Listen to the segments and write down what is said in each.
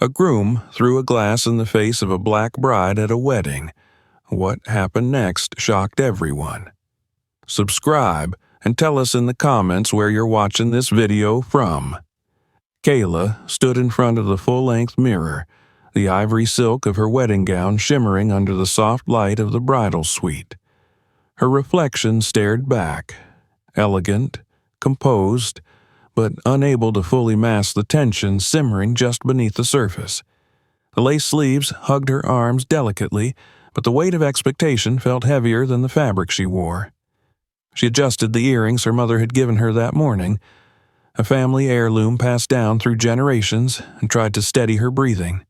A groom threw a glass in the face of a black bride at a wedding. What happened next shocked everyone. Subscribe and tell us in the comments where you're watching this video from. Kayla stood in front of the full-length mirror, the ivory silk of her wedding gown shimmering under the soft light of the bridal suite. Her reflection stared back, elegant, composed, but unable to fully mask the tension simmering just beneath the surface. The lace sleeves hugged her arms delicately, but the weight of expectation felt heavier than the fabric she wore. She adjusted the earrings her mother had given her that morning, a family heirloom passed down through generations, and tried to steady her breathing.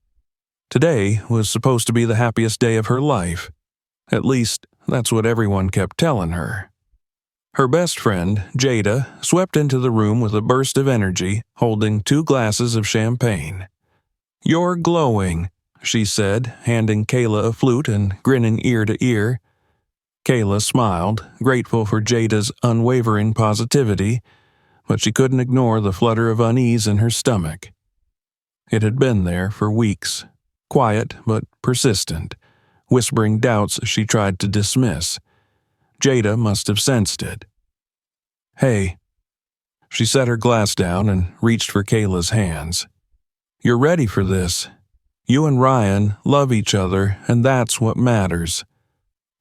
Today was supposed to be the happiest day of her life. At least, that's what everyone kept telling her. Her best friend, Jada, swept into the room with a burst of energy, holding 2 glasses of champagne. "You're glowing," she said, handing Kayla a flute and grinning ear to ear. Kayla smiled, grateful for Jada's unwavering positivity, but she couldn't ignore the flutter of unease in her stomach. It had been there for weeks, quiet but persistent, whispering doubts she tried to dismiss. Jada must have sensed it. "Hey." She set her glass down and reached for Kayla's hands. "You're ready for this. You and Ryan love each other, and that's what matters.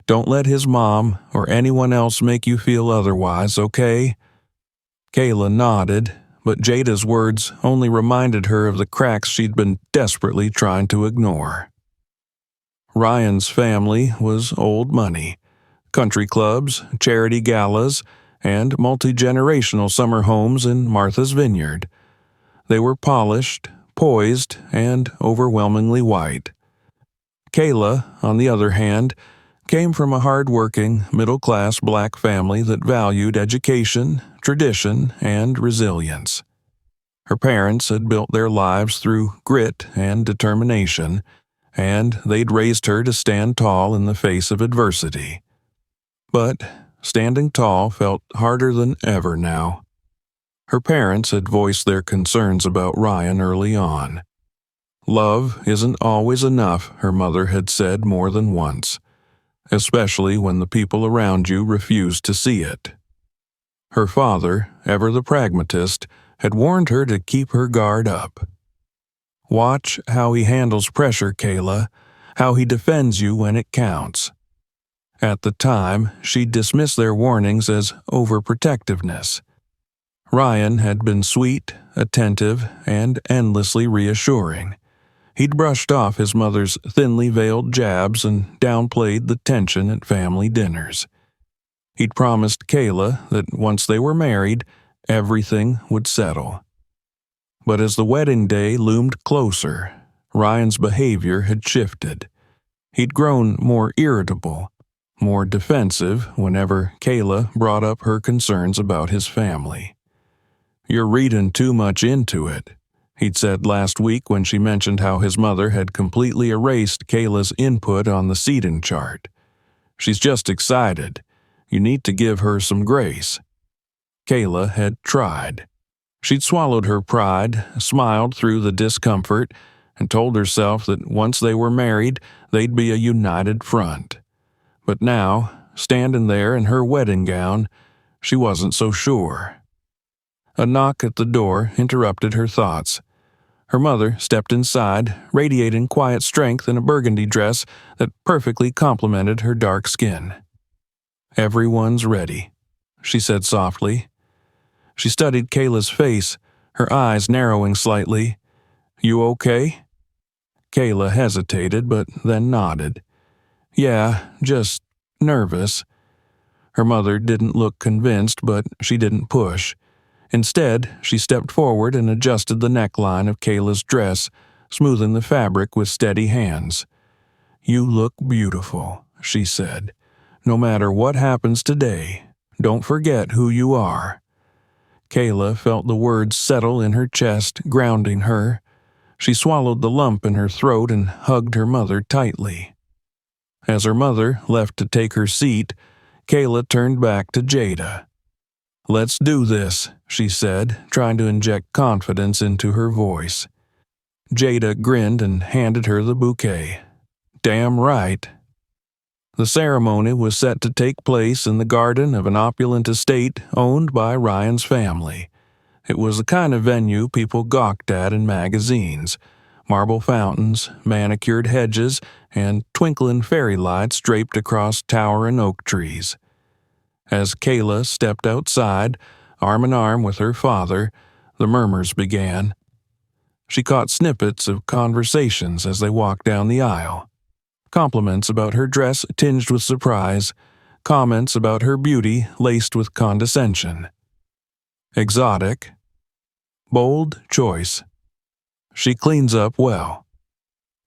Don't let his mom or anyone else make you feel otherwise, okay?" Kayla nodded, but Jada's words only reminded her of the cracks she'd been desperately trying to ignore. Ryan's family was old money. Country clubs, charity galas, and multi-generational summer homes in Martha's Vineyard. They were polished, poised, and overwhelmingly white. Kayla, on the other hand, came from a hard-working, middle-class black family that valued education, tradition, and resilience. Her parents had built their lives through grit and determination, and they'd raised her to stand tall in the face of adversity. But standing tall felt harder than ever now. Her parents had voiced their concerns about Ryan early on. "Love isn't always enough," her mother had said more than once, especially when the people around you refuse to see it. Her father, ever the pragmatist, had warned her to keep her guard up. "Watch how he handles pressure, Kayla, how he defends you when it counts." At the time, she dismissed their warnings as overprotectiveness. Ryan had been sweet, attentive, and endlessly reassuring. He'd brushed off his mother's thinly veiled jabs and downplayed the tension at family dinners. He'd promised Kayla that once they were married, everything would settle. But as the wedding day loomed closer, Ryan's behavior had shifted. He'd grown more irritable, more defensive whenever Kayla brought up her concerns about his family. "You're reading too much into it," he'd said last week when she mentioned how his mother had completely erased Kayla's input on the seating chart. "She's just excited. You need to give her some grace." Kayla had tried. She'd swallowed her pride, smiled through the discomfort, and told herself that once they were married, they'd be a united front. But now, standing there in her wedding gown, she wasn't so sure. A knock at the door interrupted her thoughts. Her mother stepped inside, radiating quiet strength in a burgundy dress that perfectly complemented her dark skin. "Everyone's ready," she said softly. She studied Kayla's face, her eyes narrowing slightly. "You okay?" Kayla hesitated, but then nodded. "Yeah, just nervous." Her mother didn't look convinced, but she didn't push. Instead, she stepped forward and adjusted the neckline of Kayla's dress, smoothing the fabric with steady hands. "You look beautiful," she said. "No matter what happens today, don't forget who you are." Kayla felt the words settle in her chest, grounding her. She swallowed the lump in her throat and hugged her mother tightly. As her mother left to take her seat, Kayla turned back to Jada. "Let's do this," she said, trying to inject confidence into her voice. Jada grinned and handed her the bouquet. Damn right. The ceremony was set to take place in the garden of an opulent estate owned by Ryan's family. It was the kind of venue people gawked at in magazines. Marble fountains, manicured hedges, and twinkling fairy lights draped across towering oak trees. As Kayla stepped outside, arm in arm with her father, the murmurs began. She caught snippets of conversations as they walked down the aisle. Compliments about her dress tinged with surprise, comments about her beauty laced with condescension. Exotic. Bold choice. She cleans up well.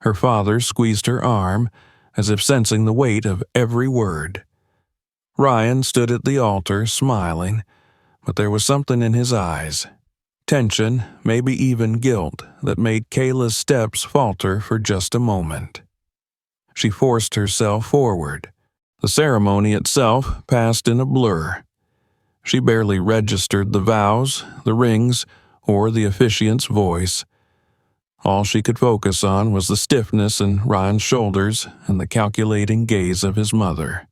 Her father squeezed her arm, as if sensing the weight of every word. Ryan stood at the altar, smiling, but there was something in his eyes. Tension, maybe even guilt, that made Kayla's steps falter for just a moment. She forced herself forward. The ceremony itself passed in a blur. She barely registered the vows, the rings, or the officiant's voice. All she could focus on was the stiffness in Ryan's shoulders and the calculating gaze of his mother.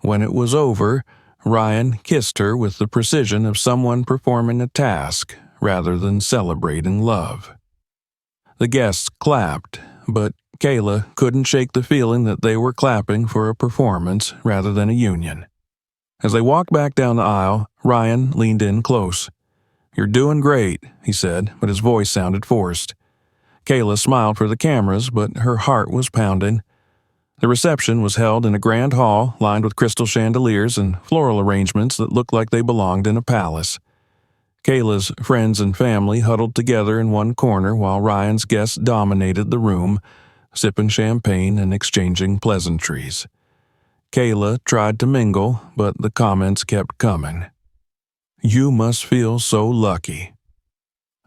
When it was over, Ryan kissed her with the precision of someone performing a task rather than celebrating love. The guests clapped, but Kayla couldn't shake the feeling that they were clapping for a performance rather than a union. As they walked back down the aisle, Ryan leaned in close. "You're doing great," he said, but his voice sounded forced. Kayla smiled for the cameras, but her heart was pounding. The reception was held in a grand hall lined with crystal chandeliers and floral arrangements that looked like they belonged in a palace. Kayla's friends and family huddled together in one corner while Ryan's guests dominated the room, sipping champagne and exchanging pleasantries. Kayla tried to mingle, but the comments kept coming. "You must feel so lucky.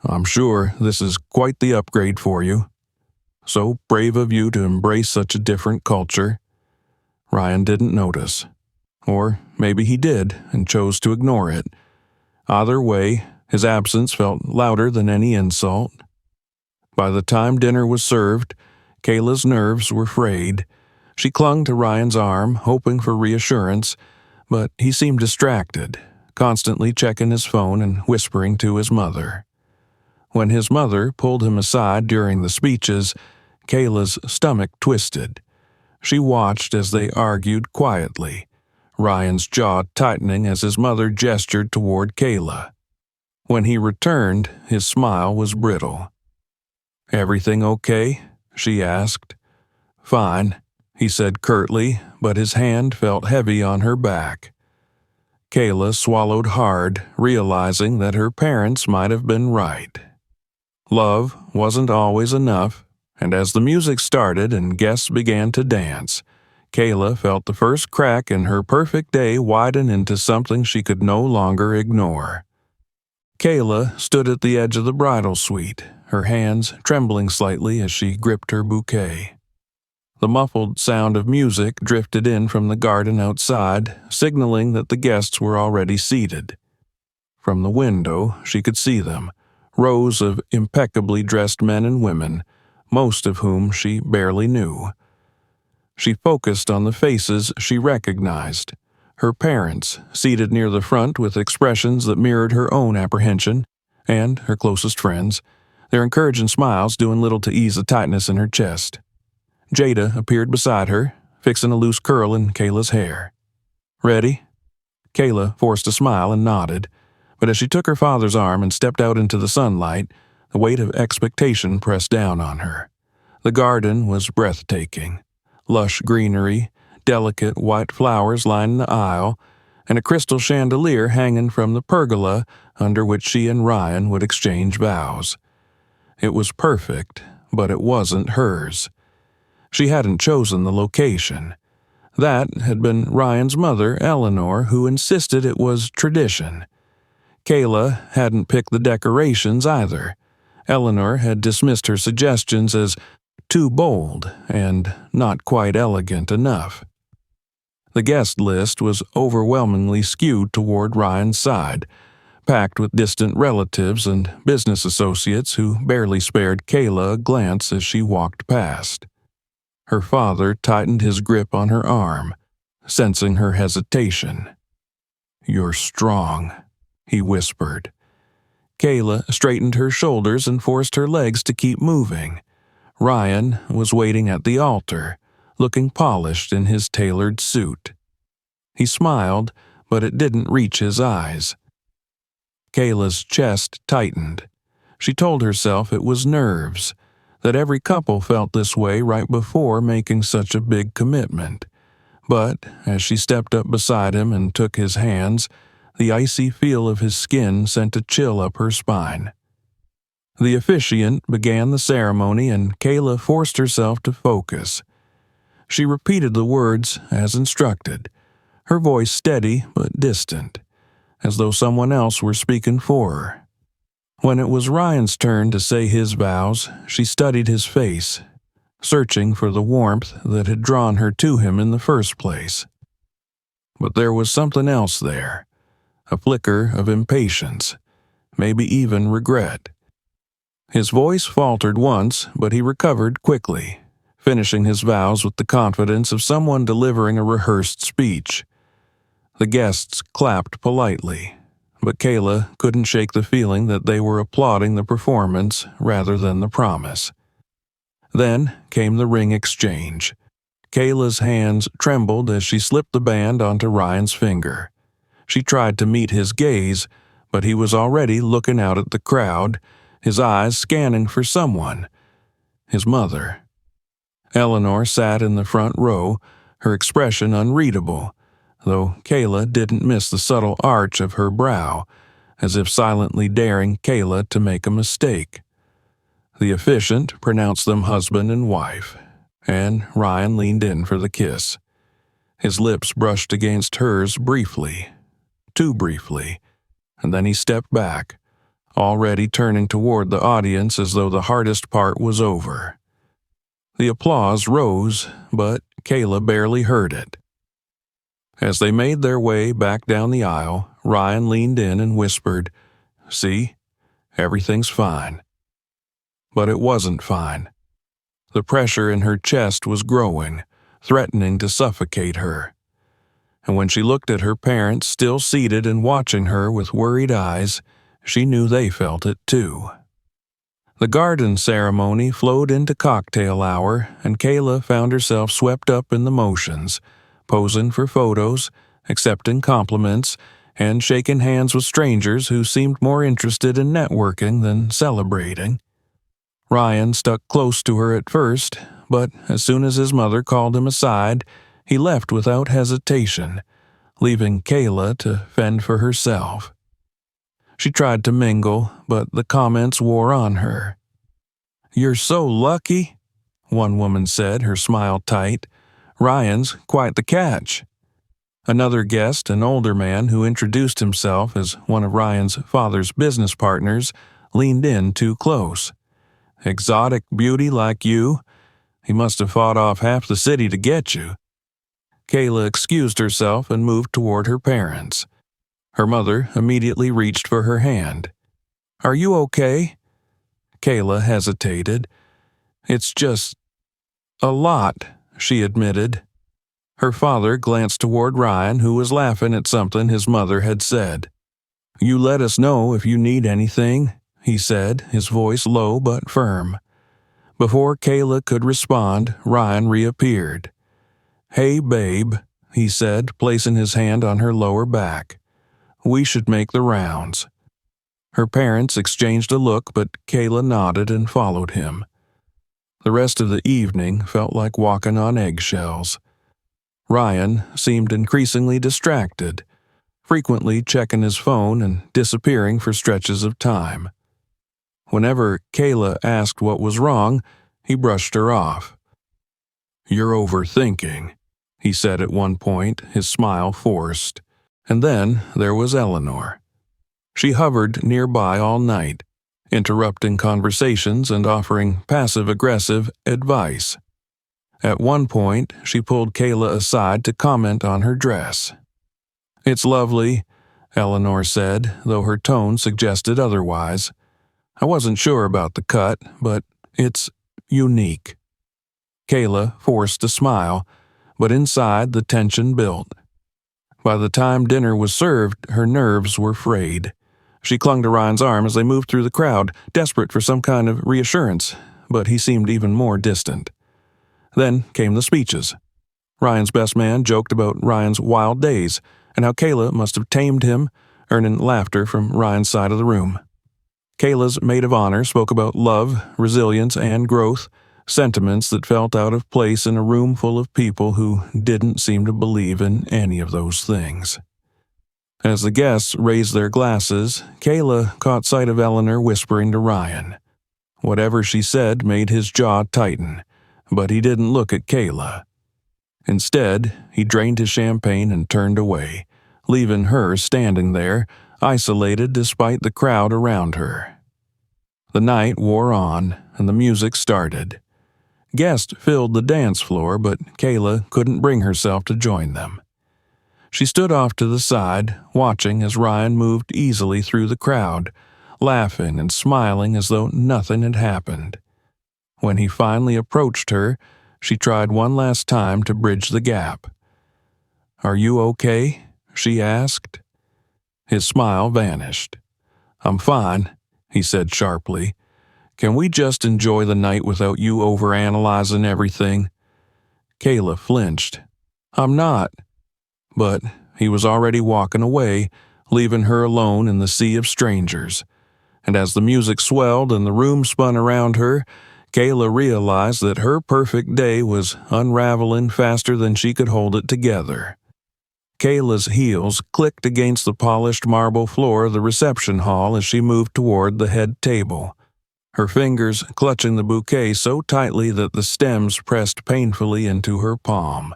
I'm sure this is quite the upgrade for you. So brave of you to embrace such a different culture." Ryan didn't notice. Or maybe he did and chose to ignore it. Either way, his absence felt louder than any insult. By the time dinner was served, Kayla's nerves were frayed. She clung to Ryan's arm, hoping for reassurance, but he seemed distracted, constantly checking his phone and whispering to his mother. When his mother pulled him aside during the speeches, Kayla's stomach twisted. She watched as they argued quietly, Ryan's jaw tightening as his mother gestured toward Kayla. When he returned, his smile was brittle. "Everything okay?" she asked. "Fine," he said curtly, but his hand felt heavy on her back. Kayla swallowed hard, realizing that her parents might have been right. Love wasn't always enough, and as the music started and guests began to dance, Kayla felt the first crack in her perfect day widen into something she could no longer ignore. Kayla stood at the edge of the bridal suite, her hands trembling slightly as she gripped her bouquet. The muffled sound of music drifted in from the garden outside, signaling that the guests were already seated. From the window, she could see them, rows of impeccably dressed men and women, most of whom she barely knew. She focused on the faces she recognized, her parents, seated near the front with expressions that mirrored her own apprehension, and her closest friends, their encouraging smiles doing little to ease the tightness in her chest. Jada appeared beside her, fixing a loose curl in Kayla's hair. "Ready?" Kayla forced a smile and nodded, but as she took her father's arm and stepped out into the sunlight, the weight of expectation pressed down on her. The garden was breathtaking. Lush greenery, delicate white flowers lining the aisle, and a crystal chandelier hanging from the pergola under which she and Ryan would exchange vows. It was perfect, but it wasn't hers. She hadn't chosen the location. That had been Ryan's mother, Eleanor, who insisted it was tradition. Kayla hadn't picked the decorations either. Eleanor had dismissed her suggestions as too bold and not quite elegant enough. The guest list was overwhelmingly skewed toward Ryan's side, packed with distant relatives and business associates who barely spared Kayla a glance as she walked past. Her father tightened his grip on her arm, sensing her hesitation. "You're strong," he whispered. Kayla straightened her shoulders and forced her legs to keep moving. Ryan was waiting at the altar, looking polished in his tailored suit. He smiled, but it didn't reach his eyes. Kayla's chest tightened. She told herself it was nerves, that every couple felt this way right before making such a big commitment. But as she stepped up beside him and took his hands, the icy feel of his skin sent a chill up her spine. The officiant began the ceremony, and Kayla forced herself to focus. She repeated the words as instructed, her voice steady but distant, as though someone else were speaking for her. When it was Ryan's turn to say his vows, she studied his face, searching for the warmth that had drawn her to him in the first place. But there was something else there, a flicker of impatience, maybe even regret. His voice faltered once, but he recovered quickly, finishing his vows with the confidence of someone delivering a rehearsed speech. The guests clapped politely, but Kayla couldn't shake the feeling that they were applauding the performance rather than the promise. Then came the ring exchange. Kayla's hands trembled as she slipped the band onto Ryan's finger. She tried to meet his gaze, but he was already looking out at the crowd, his eyes scanning for someone. His mother. Eleanor sat in the front row, her expression unreadable, though Kayla didn't miss the subtle arch of her brow, as if silently daring Kayla to make a mistake. The officiant pronounced them husband and wife, and Ryan leaned in for the kiss. His lips brushed against hers briefly, too briefly, and then he stepped back, already turning toward the audience as though the hardest part was over. The applause rose, but Kayla barely heard it. As they made their way back down the aisle, Ryan leaned in and whispered, "See, everything's fine." But it wasn't fine. The pressure in her chest was growing, threatening to suffocate her. And when she looked at her parents still seated and watching her with worried eyes, she knew they felt it too. The garden ceremony flowed into cocktail hour, and Kayla found herself swept up in the motions, posing for photos, accepting compliments, and shaking hands with strangers who seemed more interested in networking than celebrating. Ryan stuck close to her at first, but as soon as his mother called him aside, he left without hesitation, leaving Kayla to fend for herself. She tried to mingle, but the comments wore on her. "You're so lucky," one woman said, her smile tight. "Ryan's quite the catch." Another guest, an older man who introduced himself as one of Ryan's father's business partners, leaned in too close. "Exotic beauty like you? He must have fought off half the city to get you." Kayla excused herself and moved toward her parents. Her mother immediately reached for her hand. "Are you okay?" Kayla hesitated. "It's just a lot," she admitted. Her father glanced toward Ryan, who was laughing at something his mother had said. "You let us know if you need anything," he said, his voice low but firm. Before Kayla could respond, Ryan reappeared. "Hey, babe," he said, placing his hand on her lower back. "We should make the rounds." Her parents exchanged a look, but Kayla nodded and followed him. The rest of the evening felt like walking on eggshells. Ryan seemed increasingly distracted, frequently checking his phone and disappearing for stretches of time. Whenever Kayla asked what was wrong, he brushed her off. "You're overthinking," he said at one point, his smile forced. And then there was Eleanor. She hovered nearby all night, interrupting conversations and offering passive-aggressive advice. At one point, she pulled Kayla aside to comment on her dress. "It's lovely, Eleanor said, though her tone suggested otherwise. I wasn't sure about the cut, but it's unique. Kayla forced a smile, but inside the tension built. By the time dinner was served, her nerves were frayed. She clung to Ryan's arm as they moved through the crowd, desperate for some kind of reassurance, but he seemed even more distant. Then came the speeches. Ryan's best man joked about Ryan's wild days and how Kayla must have tamed him, earning laughter from Ryan's side of the room. Kayla's maid of honor spoke about love, resilience, and growth, sentiments that felt out of place in a room full of people who didn't seem to believe in any of those things. As the guests raised their glasses, Kayla caught sight of Eleanor whispering to Ryan. Whatever she said made his jaw tighten, but he didn't look at Kayla. Instead, he drained his champagne and turned away, leaving her standing there, isolated despite the crowd around her. The night wore on, and the music started. Guests filled the dance floor, but Kayla couldn't bring herself to join them. She stood off to the side, watching as Ryan moved easily through the crowd, laughing and smiling as though nothing had happened. When he finally approached her, she tried one last time to bridge the gap. "Are you okay?" she asked. His smile vanished. "I'm fine," he said sharply. "Can we just enjoy the night without you overanalyzing everything?" Kayla flinched. "I'm not." But he was already walking away, leaving her alone in the sea of strangers. And as the music swelled and the room spun around her, Kayla realized that her perfect day was unraveling faster than she could hold it together. Kayla's heels clicked against the polished marble floor of the reception hall as she moved toward the head table, her fingers clutching the bouquet so tightly that the stems pressed painfully into her palm.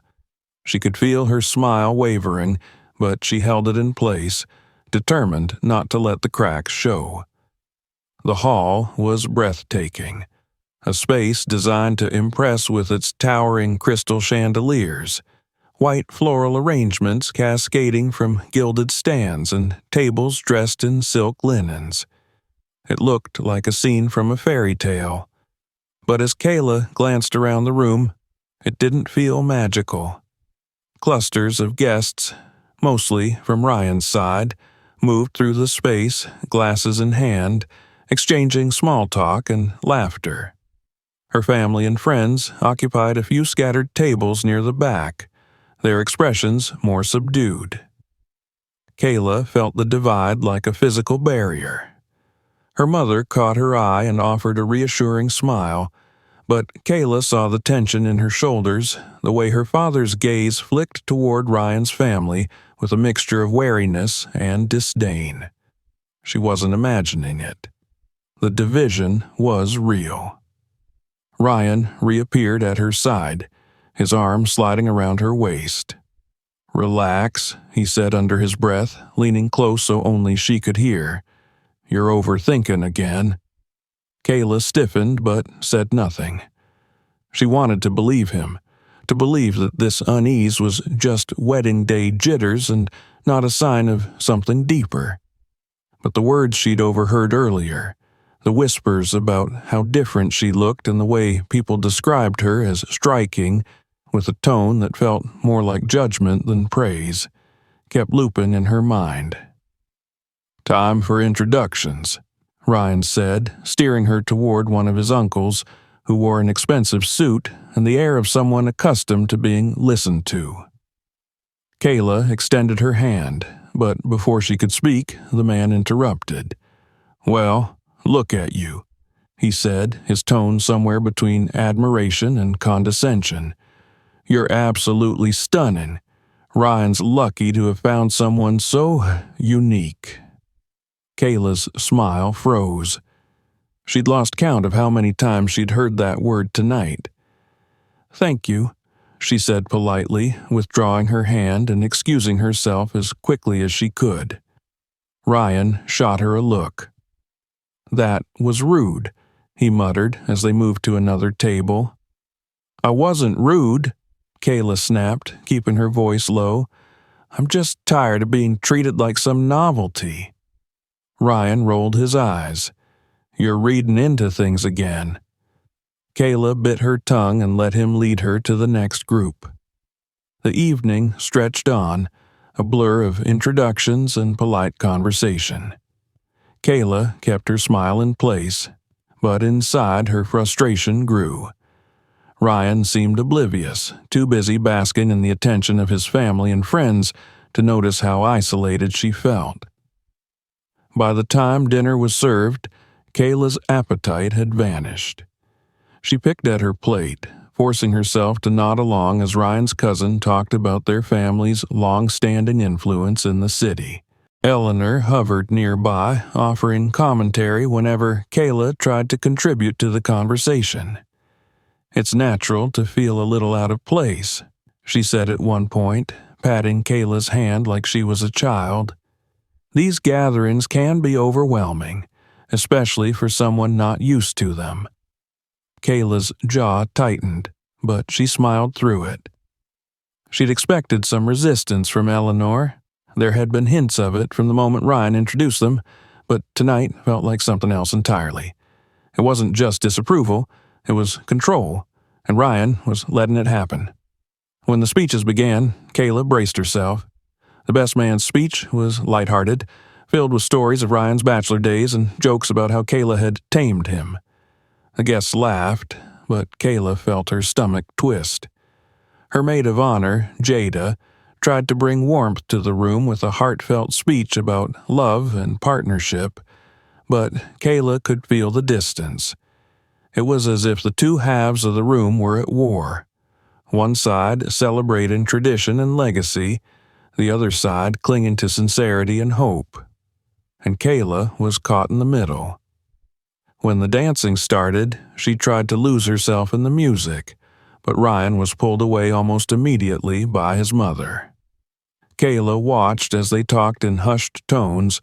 She could feel her smile wavering, but she held it in place, determined not to let the cracks show. The hall was breathtaking, a space designed to impress with its towering crystal chandeliers, white floral arrangements cascading from gilded stands and tables dressed in silk linens. It looked like a scene from a fairy tale. But as Kayla glanced around the room, it didn't feel magical. Clusters of guests, mostly from Ryan's side, moved through the space, glasses in hand, exchanging small talk and laughter. Her family and friends occupied a few scattered tables near the back, their expressions more subdued. Kayla felt the divide like a physical barrier. Her mother caught her eye and offered a reassuring smile, but Kayla saw the tension in her shoulders, the way her father's gaze flicked toward Ryan's family with a mixture of wariness and disdain. She wasn't imagining it. The division was real. Ryan reappeared at her side, his arm sliding around her waist. "Relax," he said under his breath, leaning close so only she could hear. "You're overthinking again." Kayla stiffened but said nothing. She wanted to believe him, to believe that this unease was just wedding day jitters and not a sign of something deeper. But the words she'd overheard earlier, the whispers about how different she looked and the way people described her as striking, with a tone that felt more like judgment than praise, kept looping in her mind. "Time for introductions," Ryan said, steering her toward one of his uncles, who wore an expensive suit and the air of someone accustomed to being listened to. Kayla extended her hand, but before she could speak, the man interrupted. "Well, look at you," he said, his tone somewhere between admiration and condescension. "You're absolutely stunning. Ryan's lucky to have found someone so unique." Kayla's smile froze. She'd lost count of how many times she'd heard that word tonight. "Thank you," she said politely, withdrawing her hand and excusing herself as quickly as she could. Ryan shot her a look. "That was rude," he muttered as they moved to another table. "I wasn't rude," Kayla snapped, keeping her voice low. I'm just tired of being treated like some novelty." Ryan rolled his eyes. "You're reading into things again." Kayla bit her tongue and let him lead her to the next group. The evening stretched on, a blur of introductions and polite conversation. Kayla kept her smile in place, but inside her frustration grew. Ryan seemed oblivious, too busy basking in the attention of his family and friends to notice how isolated she felt. By the time dinner was served, Kayla's appetite had vanished. She picked at her plate, forcing herself to nod along as Ryan's cousin talked about their family's long-standing influence in the city. Eleanor hovered nearby, offering commentary whenever Kayla tried to contribute to the conversation. "It's natural to feel a little out of place," she said at one point, patting Kayla's hand like she was a child. "These gatherings can be overwhelming, especially for someone not used to them." Kayla's jaw tightened, but she smiled through it. She'd expected some resistance from Eleanor. There had been hints of it from the moment Ryan introduced them, but tonight felt like something else entirely. It wasn't just disapproval, it was control, and Ryan was letting it happen. When the speeches began, Kayla braced herself. The best man's speech was lighthearted, filled with stories of Ryan's bachelor days and jokes about how Kayla had tamed him. The guests laughed, but Kayla felt her stomach twist. Her maid of honor, Jada, tried to bring warmth to the room with a heartfelt speech about love and partnership, but Kayla could feel the distance. It was as if the two halves of the room were at war. One side celebrating tradition and legacy, the other side clinging to sincerity and hope. And Kayla was caught in the middle. When the dancing started, she tried to lose herself in the music, but Ryan was pulled away almost immediately by his mother. Kayla watched as they talked in hushed tones,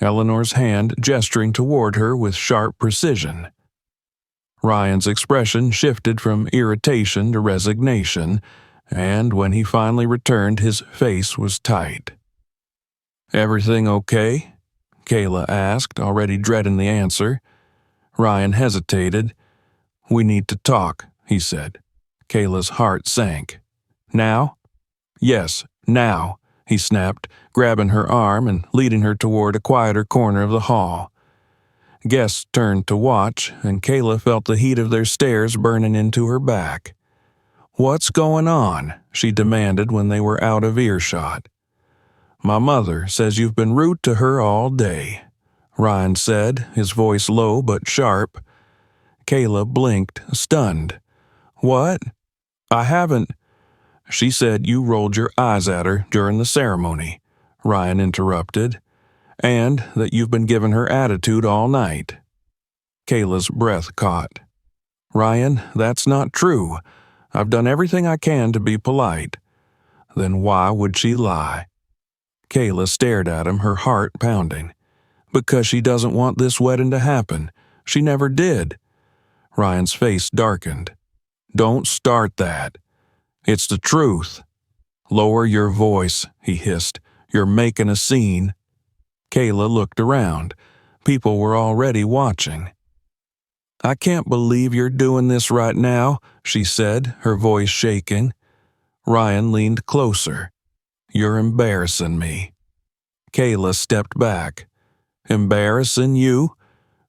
Eleanor's hand gesturing toward her with sharp precision. Ryan's expression shifted from irritation to resignation, and when he finally returned, his face was tight. "Everything okay?" Kayla asked, already dreading the answer. Ryan hesitated. "We need to talk," he said. Kayla's heart sank. "Now?" "Yes, now," he snapped, grabbing her arm and leading her toward a quieter corner of the hall. Guests turned to watch, and Kayla felt the heat of their stares burning into her back. "What's going on?" she demanded when they were out of earshot. "My mother says you've been rude to her all day," Ryan said, his voice low but sharp. Kayla blinked, stunned. "What? I haven't—" "She said you rolled your eyes at her during the ceremony," Ryan interrupted, "and that you've been giving her attitude all night." Kayla's breath caught. "Ryan, that's not true. I've done everything I can to be polite." Then why would she lie? Kayla stared at him, her heart pounding. "Because she doesn't want this wedding to happen. She never did." Ryan's face darkened. "Don't start that. It's the truth." "Lower your voice," he hissed. "You're making a scene." Kayla looked around. People were already watching. "I can't believe you're doing this right now," she said, her voice shaking. Ryan leaned closer. "You're embarrassing me." Kayla stepped back. "Embarrassing you?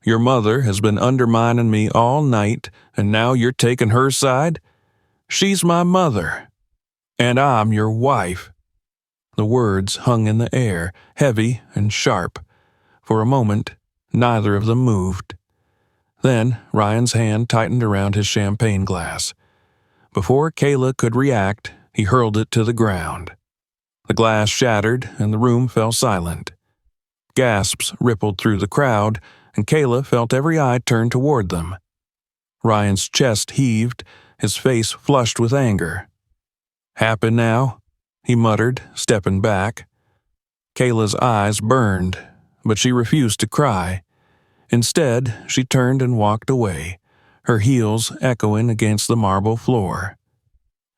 Your mother has been undermining me all night, and now you're taking her side? She's my mother. And I'm your wife." The words hung in the air, heavy and sharp. For a moment, neither of them moved. Then Ryan's hand tightened around his champagne glass. Before Kayla could react, he hurled it to the ground. The glass shattered, and the room fell silent. Gasps rippled through the crowd, and Kayla felt every eye turn toward them. Ryan's chest heaved, his face flushed with anger. "Happy now?" he muttered, stepping back. Kayla's eyes burned, but she refused to cry. Instead, she turned and walked away, her heels echoing against the marble floor.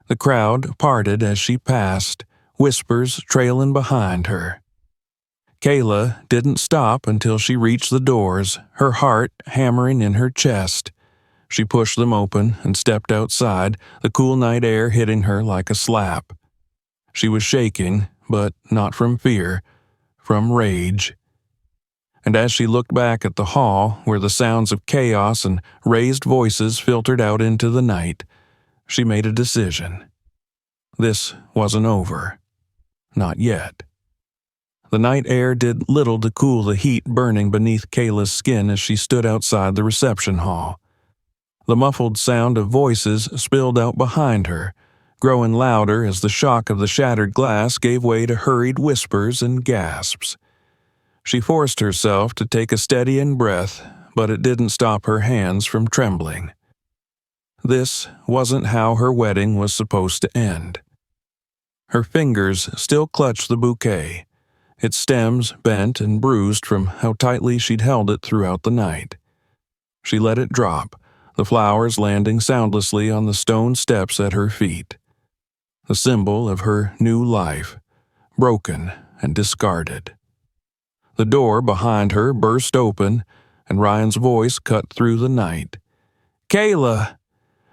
The crowd parted as she passed, whispers trailing behind her. Kayla didn't stop until she reached the doors, her heart hammering in her chest. She pushed them open and stepped outside, the cool night air hitting her like a slap. She was shaking, but not from fear, from rage. And as she looked back at the hall, where the sounds of chaos and raised voices filtered out into the night, she made a decision. This wasn't over. Not yet. The night air did little to cool the heat burning beneath Kayla's skin as she stood outside the reception hall. The muffled sound of voices spilled out behind her, growing louder as the shock of the shattered glass gave way to hurried whispers and gasps. She forced herself to take a steadying breath, but it didn't stop her hands from trembling. This wasn't how her wedding was supposed to end. Her fingers still clutched the bouquet, its stems bent and bruised from how tightly she'd held it throughout the night. She let it drop, the flowers landing soundlessly on the stone steps at her feet. The symbol of her new life, broken and discarded. The door behind her burst open, and Ryan's voice cut through the night. "Kayla!"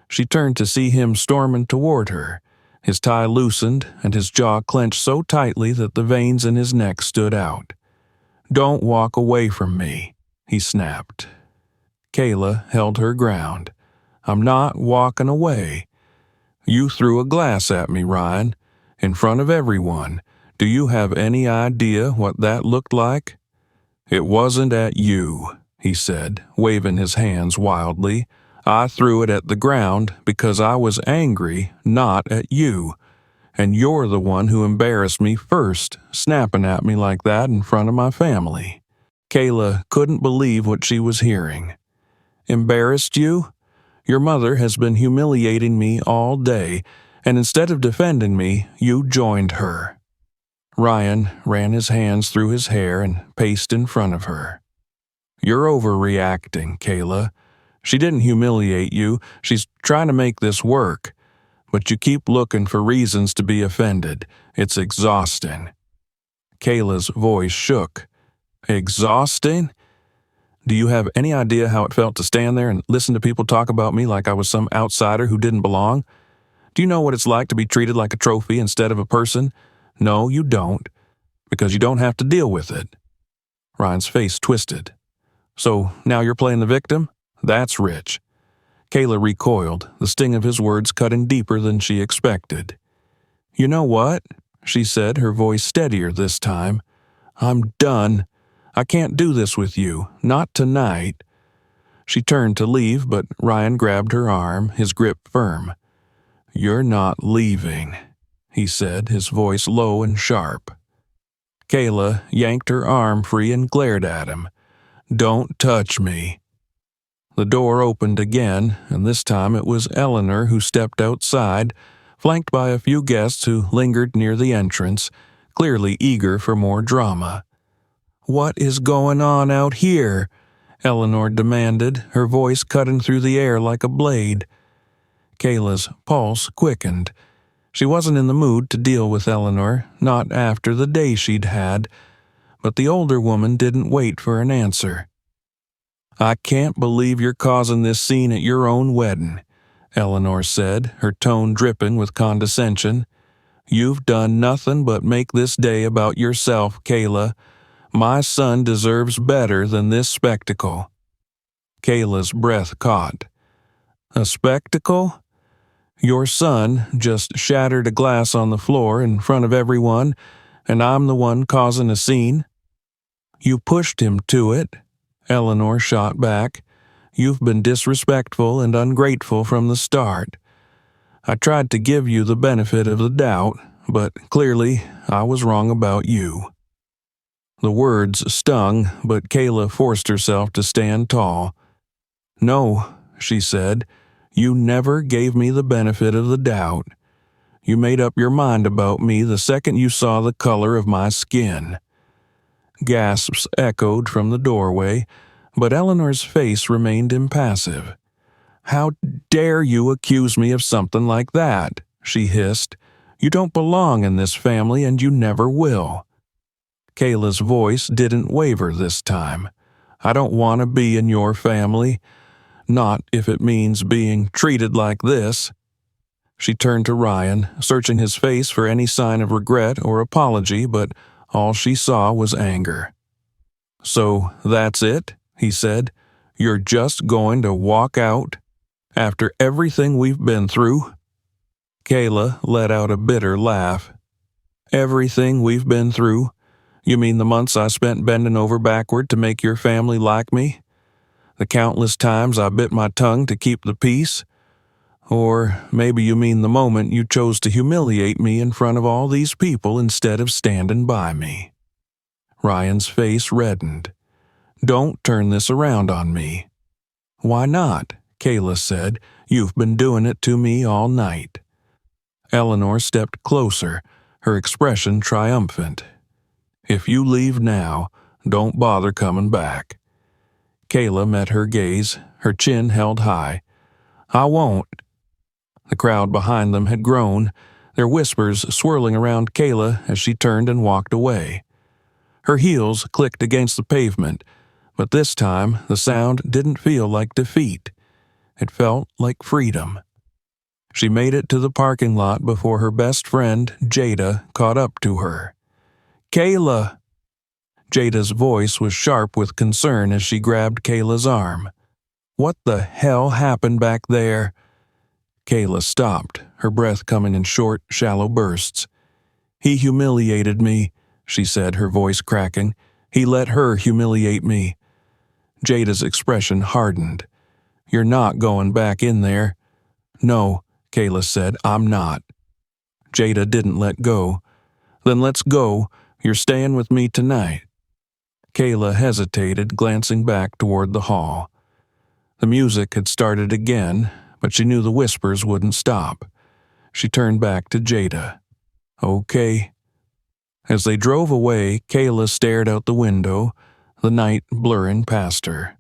She turned to see him storming toward her, his tie loosened and his jaw clenched so tightly that the veins in his neck stood out. "Don't walk away from me," he snapped. Kayla held her ground. "I'm not walking away." "You threw a glass at me, Ryan, in front of everyone. Do you have any idea what that looked like?" "It wasn't at you," he said, waving his hands wildly. "I threw it at the ground because I was angry, not at you. And you're the one who embarrassed me first, snapping at me like that in front of my family." Kayla couldn't believe what she was hearing. "Embarrassed you? Your mother has been humiliating me all day, and instead of defending me, you joined her." Ryan ran his hands through his hair and paced in front of her. "You're overreacting, Kayla. She didn't humiliate you. She's trying to make this work. But you keep looking for reasons to be offended. It's exhausting." Kayla's voice shook. "Exhausting? Do you have any idea how it felt to stand there and listen to people talk about me like I was some outsider who didn't belong? Do you know what it's like to be treated like a trophy instead of a person? No, you don't, because you don't have to deal with it." Ryan's face twisted. "So now you're playing the victim? That's rich." Kayla recoiled, the sting of his words cutting deeper than she expected. "You know what?" she said, her voice steadier this time. "I'm done. I can't do this with you. Not tonight." She turned to leave, but Ryan grabbed her arm, his grip firm. "You're not leaving," he said, his voice low and sharp. Kayla yanked her arm free and glared at him. "Don't touch me." The door opened again, and this time it was Eleanor who stepped outside, flanked by a few guests who lingered near the entrance, clearly eager for more drama. "What is going on out here?" Eleanor demanded, her voice cutting through the air like a blade. Kayla's pulse quickened. She wasn't in the mood to deal with Eleanor, not after the day she'd had, but the older woman didn't wait for an answer. "I can't believe you're causing this scene at your own wedding," Eleanor said, her tone dripping with condescension. "You've done nothing but make this day about yourself, Kayla. My son deserves better than this spectacle." Kayla's breath caught. "A spectacle? Your son just shattered a glass on the floor in front of everyone, and I'm the one causing a scene?" "You pushed him to it," Eleanor shot back. "You've been disrespectful and ungrateful from the start. I tried to give you the benefit of the doubt, but clearly I was wrong about you." The words stung, but Kayla forced herself to stand tall. "No," she said, "you never gave me the benefit of the doubt. You made up your mind about me the second you saw the color of my skin." Gasps echoed from the doorway, but Eleanor's face remained impassive. "How dare you accuse me of something like that?" she hissed. You don't belong in this family and you never will." Kayla's voice didn't waver this time. "I don't want to be in your family. Not if it means being treated like this." She turned to Ryan, searching his face for any sign of regret or apology, but all she saw was anger. "So that's it?" he said. "You're just going to walk out? After everything we've been through?" Kayla let out a bitter laugh. "Everything we've been through? You mean the months I spent bending over backward to make your family like me? The countless times I bit my tongue to keep the peace? Or maybe you mean the moment you chose to humiliate me in front of all these people instead of standing by me?" Ryan's face reddened. "Don't turn this around on me." "Why not?" Kayla said. "You've been doing it to me all night." Eleanor stepped closer, her expression triumphant. "If you leave now, don't bother coming back." Kayla met her gaze, her chin held high. "I won't." The crowd behind them had grown, their whispers swirling around Kayla as she turned and walked away. Her heels clicked against the pavement, but this time the sound didn't feel like defeat. It felt like freedom. She made it to the parking lot before her best friend, Jada, caught up to her. "Kayla!" Jada's voice was sharp with concern as she grabbed Kayla's arm. "What the hell happened back there?" Kayla stopped, her breath coming in short, shallow bursts. "He humiliated me," she said, her voice cracking. "He let her humiliate me." Jada's expression hardened. "You're not going back in there." "No," Kayla said, "I'm not." Jada didn't let go. "Then let's go. You're staying with me tonight." Kayla hesitated, glancing back toward the hall. The music had started again, but she knew the whispers wouldn't stop. She turned back to Jada. "Okay." As they drove away, Kayla stared out the window, the night blurring past her.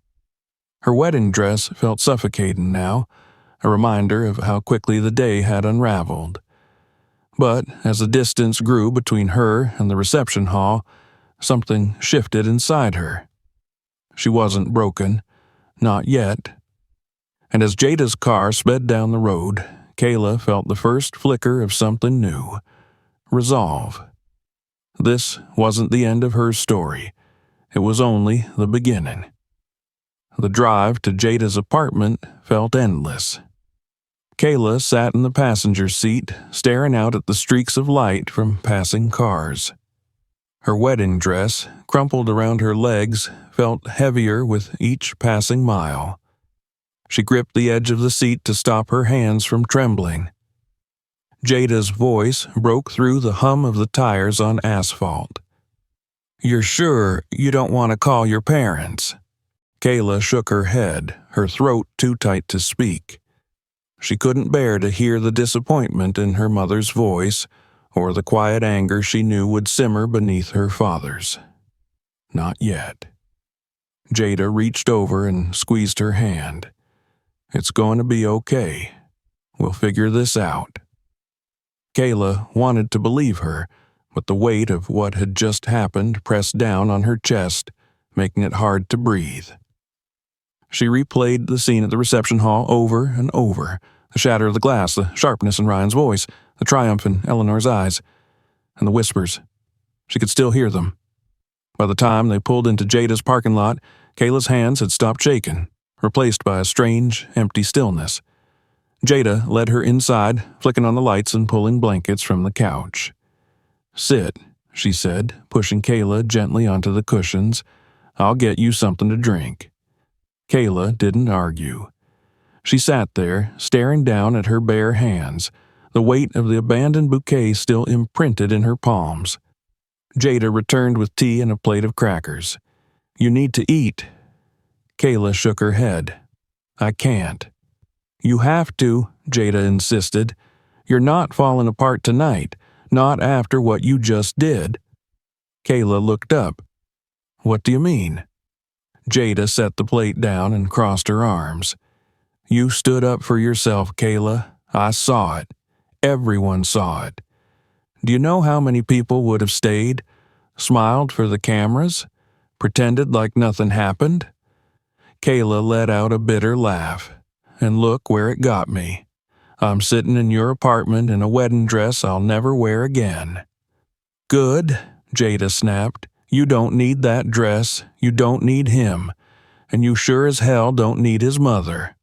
Her wedding dress felt suffocating now, a reminder of how quickly the day had unraveled. But as the distance grew between her and the reception hall, something shifted inside her. She wasn't broken, not yet. And as Jada's car sped down the road, Kayla felt the first flicker of something new. Resolve. This wasn't the end of her story. It was only the beginning. The drive to Jada's apartment felt endless. Kayla sat in the passenger seat, staring out at the streaks of light from passing cars. Her wedding dress, crumpled around her legs, felt heavier with each passing mile. She gripped the edge of the seat to stop her hands from trembling. Jada's voice broke through the hum of the tires on asphalt. "You're sure you don't want to call your parents?" Kayla shook her head, her throat too tight to speak. She couldn't bear to hear the disappointment in her mother's voice, or the quiet anger she knew would simmer beneath her father's. Not yet. Jada reached over and squeezed her hand. "It's going to be okay. We'll figure this out." Kayla wanted to believe her, but the weight of what had just happened pressed down on her chest, making it hard to breathe. She replayed the scene at the reception hall over and over, the shatter of the glass, the sharpness in Ryan's voice, the triumph in Eleanor's eyes, and the whispers. She could still hear them. By the time they pulled into Jada's parking lot, Kayla's hands had stopped shaking, replaced by a strange, empty stillness. Jada led her inside, flicking on the lights and pulling blankets from the couch. "Sit," she said, pushing Kayla gently onto the cushions. "I'll get you something to drink." Kayla didn't argue. She sat there, staring down at her bare hands, the weight of the abandoned bouquet still imprinted in her palms. Jada returned with tea and a plate of crackers. "You need to eat." Kayla shook her head. "I can't." "You have to," Jada insisted. "You're not falling apart tonight, not after what you just did." Kayla looked up. "What do you mean?" Jada set the plate down and crossed her arms. "You stood up for yourself, Kayla. I saw it. Everyone saw it. Do you know how many people would have stayed, smiled for the cameras, pretended like nothing happened? Kayla let out a bitter laugh. And look where it got me. I'm sitting in your apartment in a wedding dress I'll never wear again. Good, Jada snapped. You don't need that dress. You don't need him. And you sure as hell don't need his mother.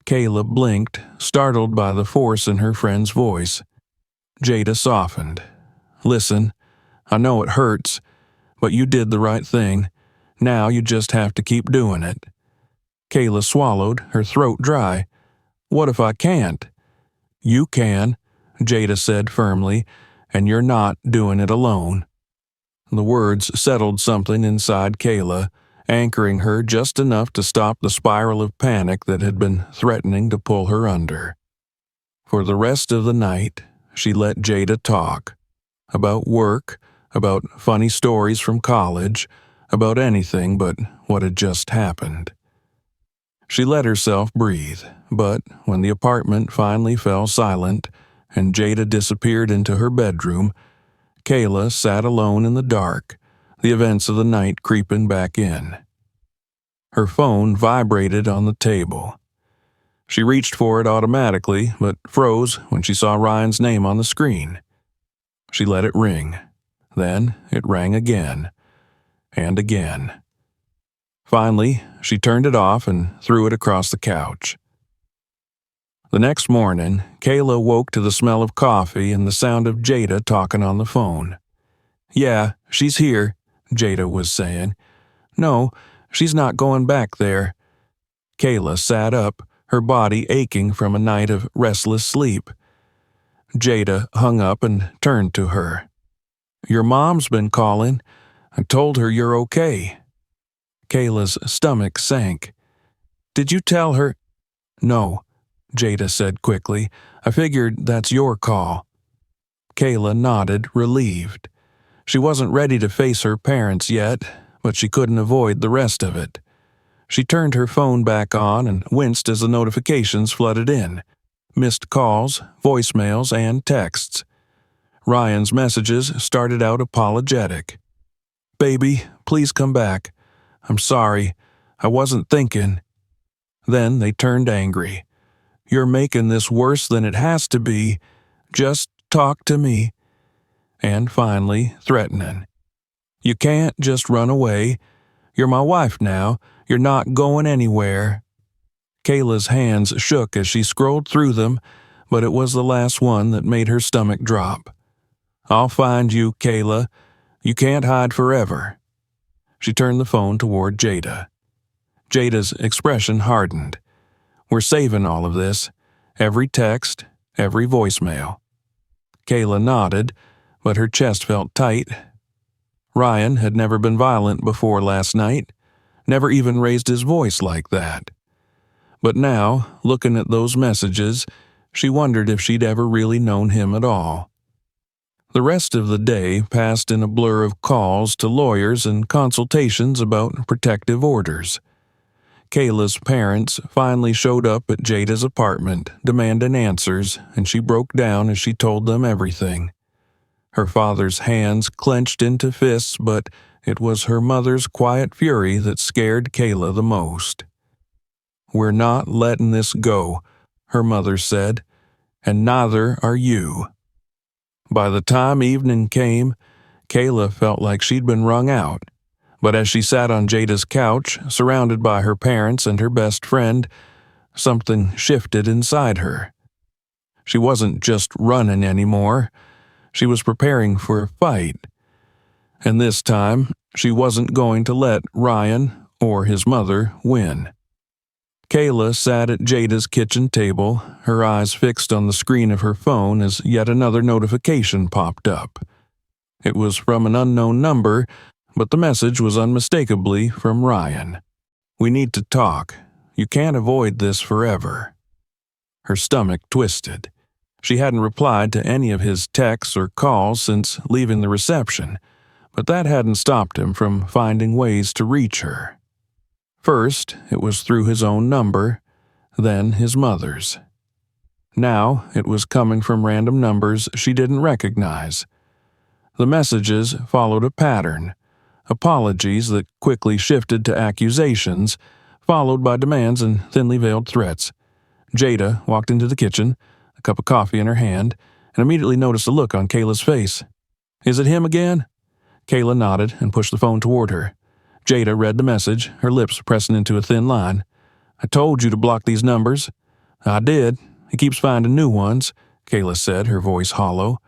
Kayla blinked, startled by the force in her friend's voice. Jada softened. Listen, I know it hurts, but you did the right thing. Now you just have to keep doing it. Kayla swallowed, her throat dry. What if I can't? You can, Jada said firmly, and you're not doing it alone. The words settled something inside Kayla, anchoring her just enough to stop the spiral of panic that had been threatening to pull her under. For the rest of the night, she let Jada talk. About work, about funny stories from college, about anything but what had just happened. She let herself breathe, but when the apartment finally fell silent and Jada disappeared into her bedroom, Kayla sat alone in the dark, the events of the night creeping back in. Her phone vibrated on the table. She reached for it automatically, but froze when she saw Ryan's name on the screen. She let it ring. Then it rang again, and again. Finally, she turned it off and threw it across the couch. The next morning, Kayla woke to the smell of coffee and the sound of Jada talking on the phone. Yeah, she's here, Jada was saying. No, she's not going back there. Kayla sat up, her body aching from a night of restless sleep. Jada hung up and turned to her. Your mom's been calling. I told her you're okay. Kayla's stomach sank. Did you tell her? No, Jada said quickly. I figured that's your call. Kayla nodded, relieved. She wasn't ready to face her parents yet, but she couldn't avoid the rest of it. She turned her phone back on and winced as the notifications flooded in. Missed calls, voicemails, and texts. Ryan's messages started out apologetic. Baby, please come back. I'm sorry. I wasn't thinking. Then they turned angry. You're making this worse than it has to be. Just talk to me. And finally, threatening. You can't just run away. You're my wife now. You're not going anywhere. Kayla's hands shook as she scrolled through them, but it was the last one that made her stomach drop. I'll find you, Kayla. You can't hide forever. She turned the phone toward Jada. Jada's expression hardened. We're saving all of this. Every text, every voicemail. Kayla nodded, but her chest felt tight. Ryan had never been violent before last night, never even raised his voice like that. But now, looking at those messages, she wondered if she'd ever really known him at all. The rest of the day passed in a blur of calls to lawyers and consultations about protective orders. Kayla's parents finally showed up at Jada's apartment, demanding answers, and she broke down as she told them everything. Her father's hands clenched into fists, but it was her mother's quiet fury that scared Kayla the most. We're not letting this go, her mother said, and neither are you. By the time evening came, Kayla felt like she'd been wrung out, but as she sat on Jada's couch, surrounded by her parents and her best friend, something shifted inside her. She wasn't just running anymore. She was preparing for a fight. And this time, she wasn't going to let Ryan or his mother win. Kayla sat at Jada's kitchen table, her eyes fixed on the screen of her phone as yet another notification popped up. It was from an unknown number, but the message was unmistakably from Ryan. We need to talk. You can't avoid this forever. Her stomach twisted. She hadn't replied to any of his texts or calls since leaving the reception, but that hadn't stopped him from finding ways to reach her. First, it was through his own number, then his mother's. Now it was coming from random numbers she didn't recognize. The messages followed a pattern: apologies that quickly shifted to accusations, followed by demands and thinly veiled threats. Jada walked into the kitchen, a cup of coffee in her hand, and immediately noticed a look on Kayla's face. "Is it him again?" Kayla nodded and pushed the phone toward her. Jada read the message, her lips pressing into a thin line. "I told you to block these numbers." "I did. He keeps finding new ones," Kayla said, her voice hollow.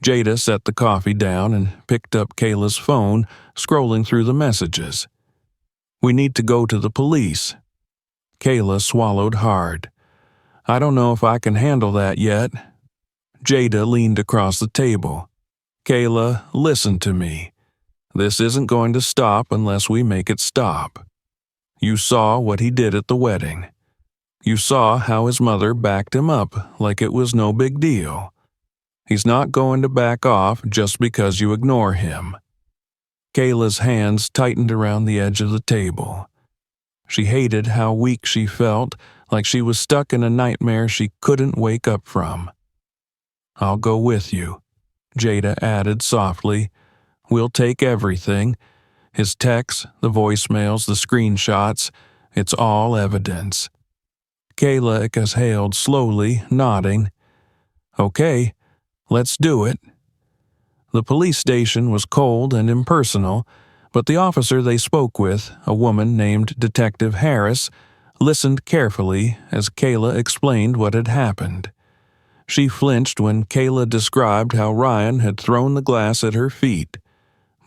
Jada set the coffee down and picked up Kayla's phone, scrolling through the messages. "We need to go to the police." Kayla swallowed hard. "I don't know if I can handle that yet." Jada leaned across the table. "Kayla, listen to me. This isn't going to stop unless we make it stop. You saw what he did at the wedding. You saw how his mother backed him up like it was no big deal. He's not going to back off just because you ignore him." Kayla's hands tightened around the edge of the table. She hated how weak she felt, like she was stuck in a nightmare she couldn't wake up from. "I'll go with you," Jada added softly. "We'll take everything. His texts, the voicemails, the screenshots. It's all evidence." Kayla exhaled slowly, nodding. "Okay, let's do it." The police station was cold and impersonal, but the officer they spoke with, a woman named Detective Harris, listened carefully as Kayla explained what had happened. She flinched when Kayla described how Ryan had thrown the glass at her feet,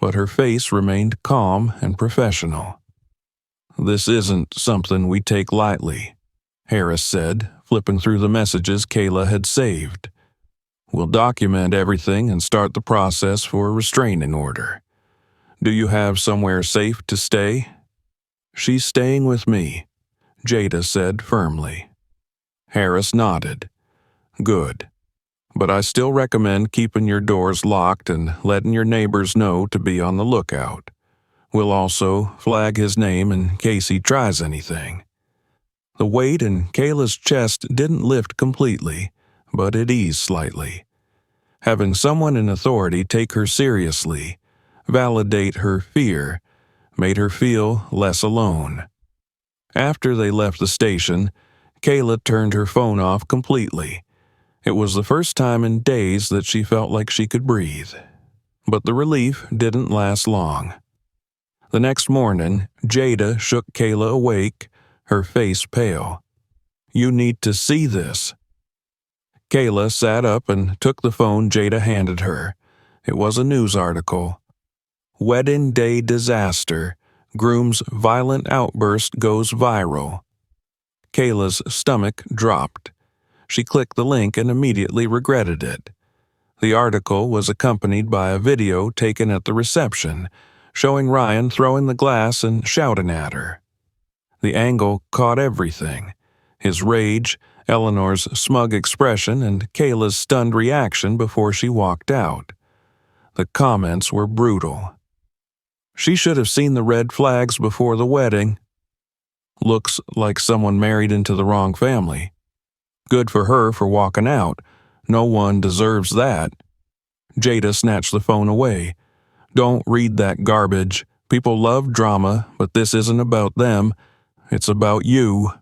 but her face remained calm and professional. "This isn't something we take lightly," Harris said, flipping through the messages Kayla had saved. "We'll document everything and start the process for a restraining order. Do you have somewhere safe to stay?" "She's staying with me," Jada said firmly. Harris nodded. "Good. But I still recommend keeping your doors locked and letting your neighbors know to be on the lookout. We'll also flag his name in case he tries anything." The weight in Kayla's chest didn't lift completely, but it eased slightly. Having someone in authority take her seriously, validate her fear, made her feel less alone. After they left the station, Kayla turned her phone off completely. It was the first time in days that she felt like she could breathe. But the relief didn't last long. The next morning, Jada shook Kayla awake, her face pale. "You need to see this." Kayla sat up and took the phone Jada handed her. It was a news article. "Wedding Day Disaster. Groom's Violent Outburst Goes Viral." Kayla's stomach dropped. She clicked the link and immediately regretted it. The article was accompanied by a video taken at the reception, showing Ryan throwing the glass and shouting at her. The angle caught everything: his rage, Eleanor's smug expression, and Kayla's stunned reaction before she walked out. The comments were brutal. "She should have seen the red flags before the wedding. Looks like someone married into the wrong family. Good for her for walking out. No one deserves that." Jada snatched the phone away. "Don't read that garbage. People love drama, but this isn't about them. It's about you."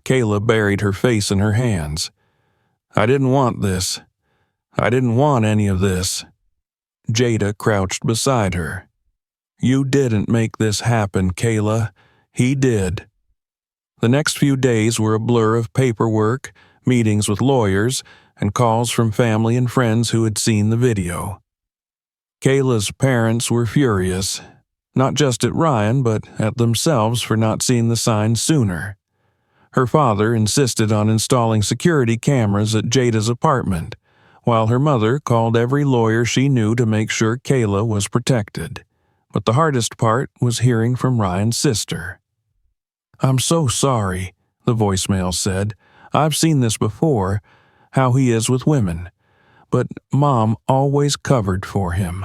Kayla buried her face in her hands. "I didn't want this. I didn't want any of this." Jada crouched beside her. "You didn't make this happen, Kayla. He did." The next few days were a blur of paperwork, meetings with lawyers, and calls from family and friends who had seen the video. Kayla's parents were furious, not just at Ryan, but at themselves for not seeing the signs sooner. Her father insisted on installing security cameras at Jada's apartment, while her mother called every lawyer she knew to make sure Kayla was protected. But the hardest part was hearing from Ryan's sister. "I'm so sorry," the voicemail said. "I've seen this before, how he is with women. But Mom always covered for him.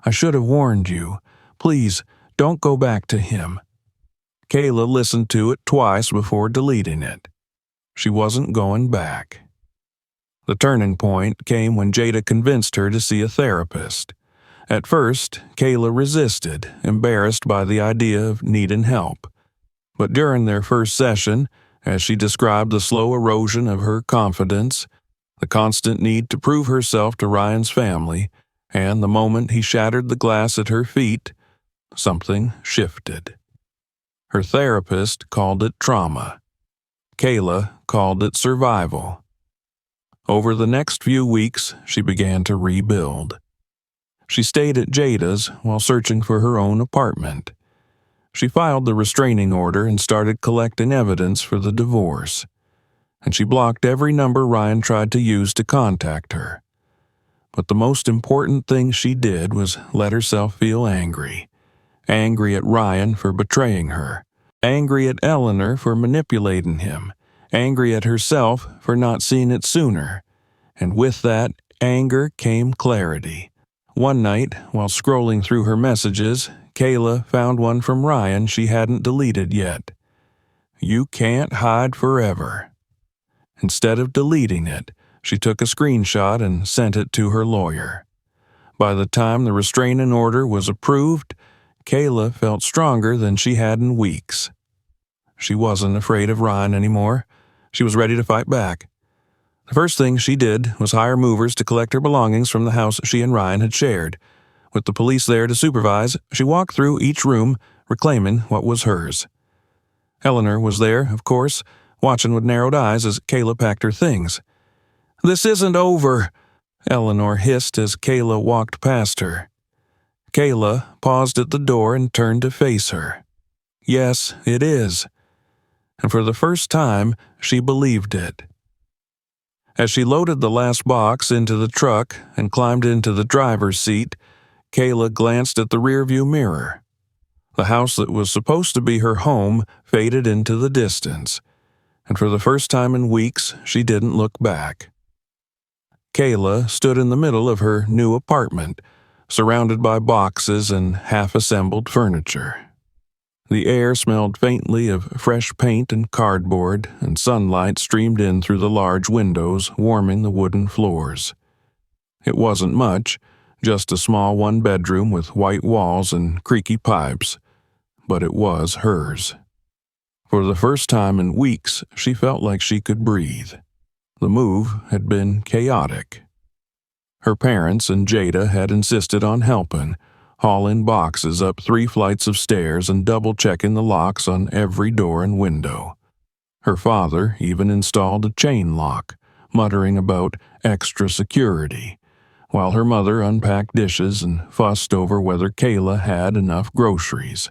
I should have warned you. Please, don't go back to him." Kayla listened to it twice before deleting it. She wasn't going back. The turning point came when Jada convinced her to see a therapist. At first, Kayla resisted, embarrassed by the idea of needing help. But during their first session, as she described the slow erosion of her confidence, the constant need to prove herself to Ryan's family, and the moment he shattered the glass at her feet, something shifted. Her therapist called it trauma. Kayla called it survival. Over the next few weeks, she began to rebuild. She stayed at Jada's while searching for her own apartment. She filed the restraining order and started collecting evidence for the divorce. And she blocked every number Ryan tried to use to contact her. But the most important thing she did was let herself feel angry. Angry at Ryan for betraying her. Angry at Eleanor for manipulating him. Angry at herself for not seeing it sooner. And with that anger came clarity. One night, while scrolling through her messages, Kayla found one from Ryan she hadn't deleted yet. "You can't hide forever." Instead of deleting it, she took a screenshot and sent it to her lawyer. By the time the restraining order was approved, Kayla felt stronger than she had in weeks. She wasn't afraid of Ryan anymore. She was ready to fight back. The first thing she did was hire movers to collect her belongings from the house she and Ryan had shared. With the police there to supervise, she walked through each room, reclaiming what was hers. Eleanor was there, of course, watching with narrowed eyes as Kayla packed her things. "This isn't over," Eleanor hissed as Kayla walked past her. Kayla paused at the door and turned to face her. "Yes, it is." And for the first time, she believed it. As she loaded the last box into the truck and climbed into the driver's seat, Kayla glanced at the rearview mirror. The house that was supposed to be her home faded into the distance, and for the first time in weeks, she didn't look back. Kayla stood in the middle of her new apartment, surrounded by boxes and half-assembled furniture. The air smelled faintly of fresh paint and cardboard, and sunlight streamed in through the large windows, warming the wooden floors. It wasn't much, just a small one-bedroom with white walls and creaky pipes, but it was hers. For the first time in weeks, she felt like she could breathe. The move had been chaotic. Her parents and Jada had insisted on helping, hauling boxes up 3 flights of stairs and double-checking the locks on every door and window. Her father even installed a chain lock, muttering about extra security, while her mother unpacked dishes and fussed over whether Kayla had enough groceries.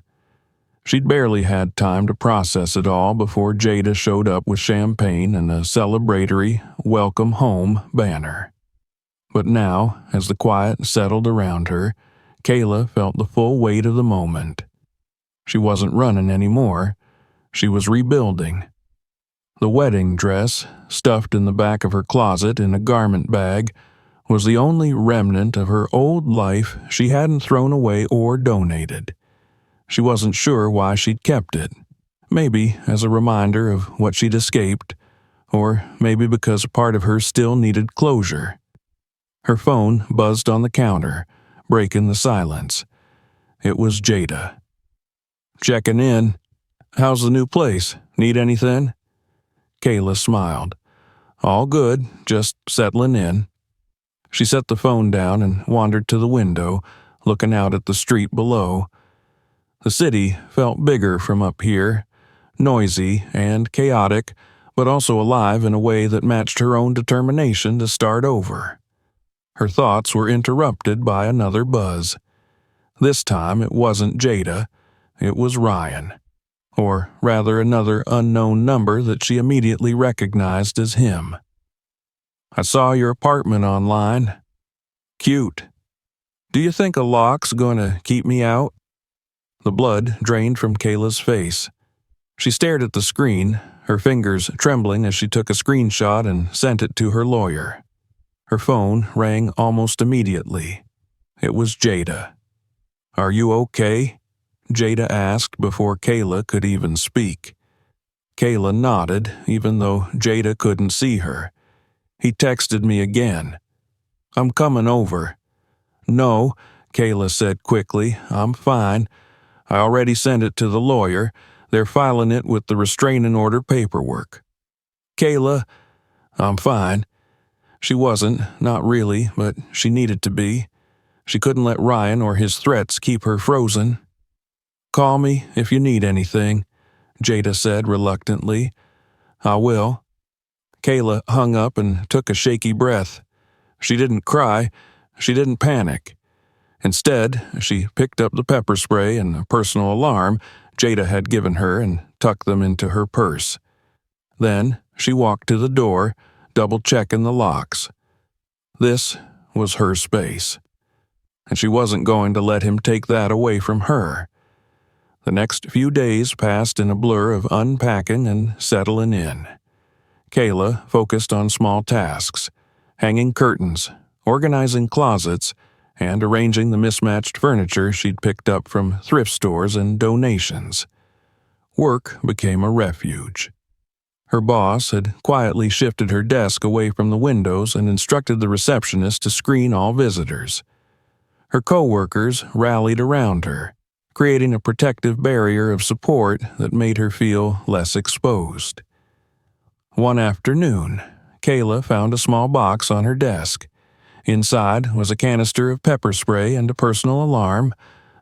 She'd barely had time to process it all before Jada showed up with champagne and a celebratory "Welcome Home" banner. But now, as the quiet settled around her, Kayla felt the full weight of the moment. She wasn't running anymore. She was rebuilding. The wedding dress, stuffed in the back of her closet in a garment bag, was the only remnant of her old life she hadn't thrown away or donated. She wasn't sure why she'd kept it. Maybe as a reminder of what she'd escaped, or maybe because a part of her still needed closure. Her phone buzzed on the counter, breaking the silence. It was Jada. "Checking in. How's the new place? Need anything?" Kayla smiled. "All good, just settling in." She set the phone down and wandered to the window, looking out at the street below. The city felt bigger from up here, noisy and chaotic, but also alive in a way that matched her own determination to start over. Her thoughts were interrupted by another buzz. This time it wasn't Jada, it was Ryan. Or rather another unknown number that she immediately recognized as him. "I saw your apartment online. Cute. Do you think a lock's gonna keep me out?" The blood drained from Kayla's face. She stared at the screen, her fingers trembling as she took a screenshot and sent it to her lawyer. Her phone rang almost immediately. It was Jada. "Are you okay?" Jada asked before Kayla could even speak. Kayla nodded, even though Jada couldn't see her. He texted me again. "I'm coming over." "No," Kayla said quickly. "I'm fine. I already sent it to the lawyer. They're filing it with the restraining order paperwork." "Kayla, I'm fine." She wasn't, not really, but she needed to be. She couldn't let Ryan or his threats keep her frozen. "Call me if you need anything," Jada said reluctantly. "I will." Kayla hung up and took a shaky breath. She didn't cry. She didn't panic. Instead, she picked up the pepper spray and a personal alarm Jada had given her and tucked them into her purse. Then she walked to the door, double-checking the locks. This was her space, and she wasn't going to let him take that away from her. The next few days passed in a blur of unpacking and settling in. Kayla focused on small tasks, hanging curtains, organizing closets, and arranging the mismatched furniture she'd picked up from thrift stores and donations. Work became a refuge. Her boss had quietly shifted her desk away from the windows and instructed the receptionist to screen all visitors. Her coworkers rallied around her, creating a protective barrier of support that made her feel less exposed. One afternoon, Kayla found a small box on her desk. Inside was a canister of pepper spray and a personal alarm,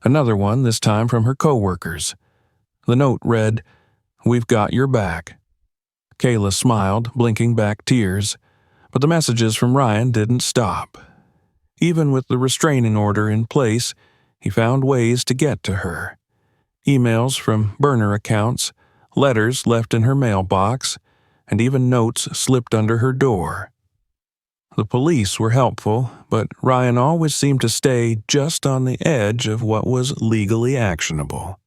another one this time from her coworkers. The note read, "We've got your back." Kayla smiled, blinking back tears, but the messages from Ryan didn't stop. Even with the restraining order in place, he found ways to get to her. Emails from burner accounts, letters left in her mailbox, and even notes slipped under her door. The police were helpful, but Ryan always seemed to stay just on the edge of what was legally actionable.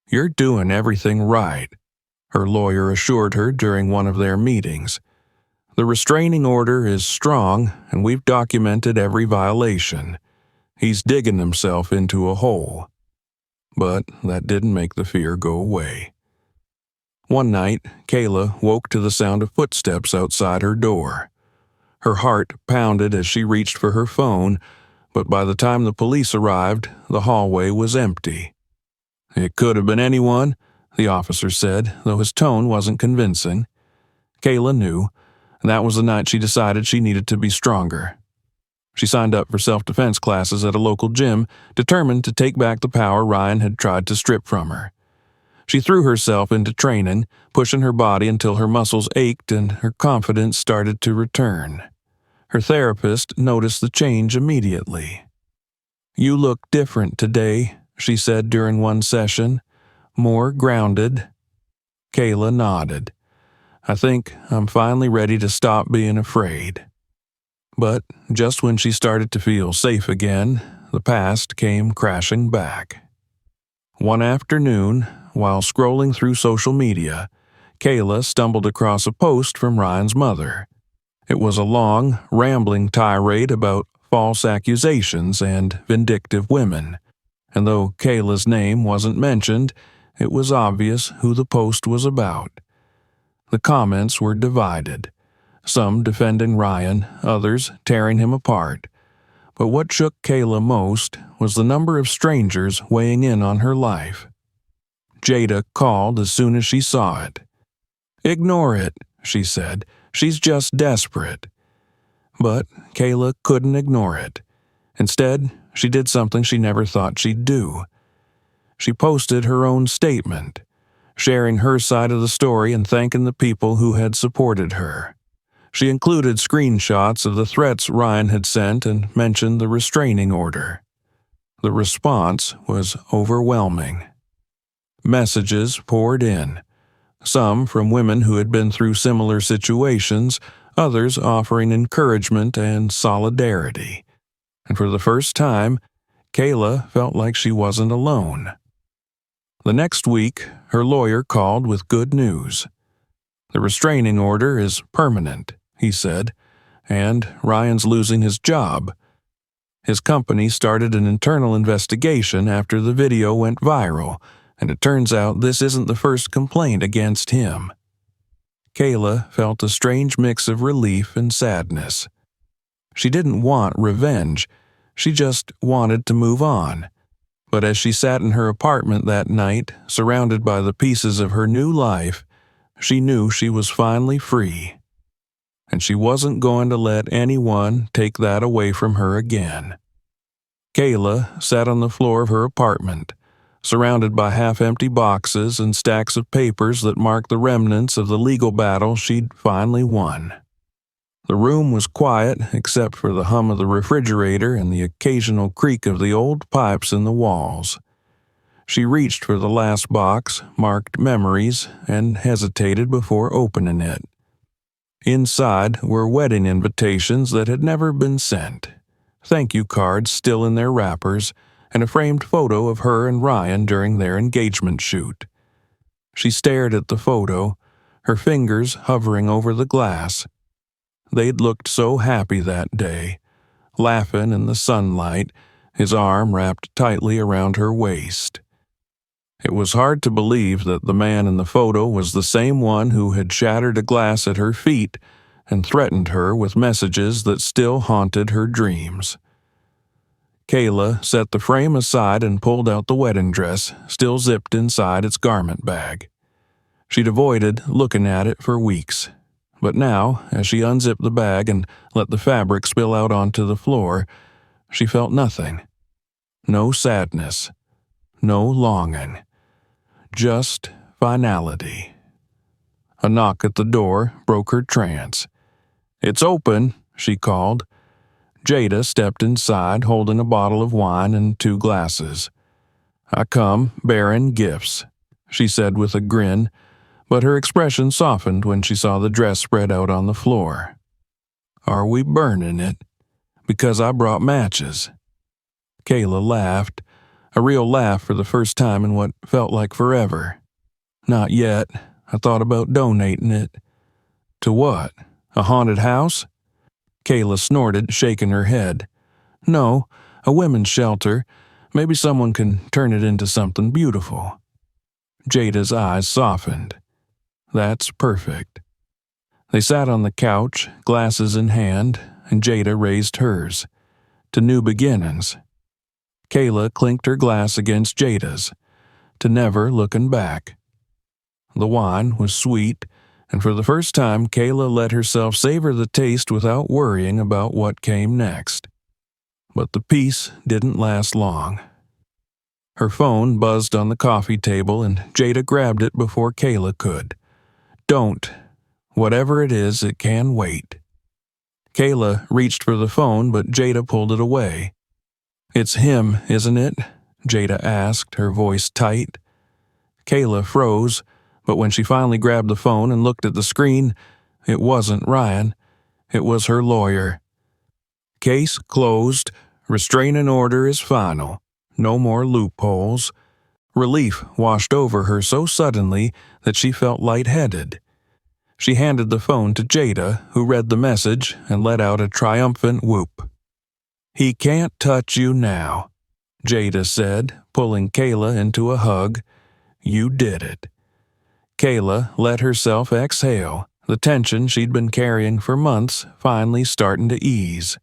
"You're doing everything right," her lawyer assured her during one of their meetings. "The restraining order is strong, and we've documented every violation. He's digging himself into a hole." But that didn't make the fear go away. One night, Kayla woke to the sound of footsteps outside her door. Her heart pounded as she reached for her phone, but by the time the police arrived, the hallway was empty. "It could have been anyone," the officer said, though his tone wasn't convincing. Kayla knew, and that was the night she decided she needed to be stronger. She signed up for self-defense classes at a local gym, determined to take back the power Ryan had tried to strip from her. She threw herself into training, pushing her body until her muscles ached and her confidence started to return. Her therapist noticed the change immediately. "You look different today," she said during one session. "More grounded." Kayla nodded. "I think I'm finally ready to stop being afraid." But just when she started to feel safe again, the past came crashing back. One afternoon, while scrolling through social media, Kayla stumbled across a post from Ryan's mother. It was a long, rambling tirade about false accusations and vindictive women, and though Kayla's name wasn't mentioned, it was obvious who the post was about. The comments were divided, some defending Ryan, others tearing him apart. But what shook Kayla most was the number of strangers weighing in on her life. Jada called as soon as she saw it. "Ignore it," she said. "She's just desperate." But Kayla couldn't ignore it. Instead, she did something she never thought she'd do. She posted her own statement, sharing her side of the story and thanking the people who had supported her. She included screenshots of the threats Ryan had sent and mentioned the restraining order. The response was overwhelming. Messages poured in, some from women who had been through similar situations, others offering encouragement and solidarity. And for the first time, Kayla felt like she wasn't alone. The next week, her lawyer called with good news. "The restraining order is permanent," he said, "and Ryan's losing his job." His company started an internal investigation after the video went viral, and it turns out this isn't the first complaint against him. Kayla felt a strange mix of relief and sadness. She didn't want revenge, she just wanted to move on. But as she sat in her apartment that night, surrounded by the pieces of her new life, she knew she was finally free. And she wasn't going to let anyone take that away from her again. Kayla sat on the floor of her apartment, surrounded by half-empty boxes and stacks of papers that marked the remnants of the legal battle she'd finally won. The room was quiet except for the hum of the refrigerator and the occasional creak of the old pipes in the walls. She reached for the last box, marked Memories, and hesitated before opening it. Inside were wedding invitations that had never been sent, thank you cards still in their wrappers, and a framed photo of her and Ryan during their engagement shoot. She stared at the photo, her fingers hovering over the glass. They'd looked so happy that day, laughing in the sunlight, his arm wrapped tightly around her waist. It was hard to believe that the man in the photo was the same one who had shattered a glass at her feet and threatened her with messages that still haunted her dreams. Kayla set the frame aside and pulled out the wedding dress, still zipped inside its garment bag. She'd avoided looking at it for weeks. But now, as she unzipped the bag and let the fabric spill out onto the floor, she felt nothing. No sadness. No longing. Just finality. A knock at the door broke her trance. "It's open," she called. Jada stepped inside, holding a bottle of wine and 2 glasses. "I come bearing gifts," she said with a grin, but her expression softened when she saw the dress spread out on the floor. "Are we burning it? Because I brought matches." Kayla laughed, a real laugh for the first time in what felt like forever. "Not yet. I thought about donating it." "To what? A haunted house?" Kayla snorted, shaking her head. "No, a women's shelter. Maybe someone can turn it into something beautiful." Jada's eyes softened. "That's perfect." They sat on the couch, glasses in hand, and Jada raised hers. To new beginnings. Kayla clinked her glass against Jada's. To never looking back. The wine was sweet, and for the first time Kayla let herself savor the taste without worrying about what came next. But the peace didn't last long. Her phone buzzed on the coffee table and Jada grabbed it before Kayla could. "Don't. Whatever it is, it can wait." Kayla reached for the phone, but Jada pulled it away. "It's him, isn't it?" Jada asked, her voice tight. Kayla froze, but when she finally grabbed the phone and looked at the screen, it wasn't Ryan. It was her lawyer. "Case closed. Restraining order is final. No more loopholes." Relief washed over her so suddenly that she felt lightheaded. She handed the phone to Jada, who read the message and let out a triumphant whoop. "He can't touch you now," Jada said, pulling Kayla into a hug. "You did it." Kayla let herself exhale, the tension she'd been carrying for months finally starting to ease.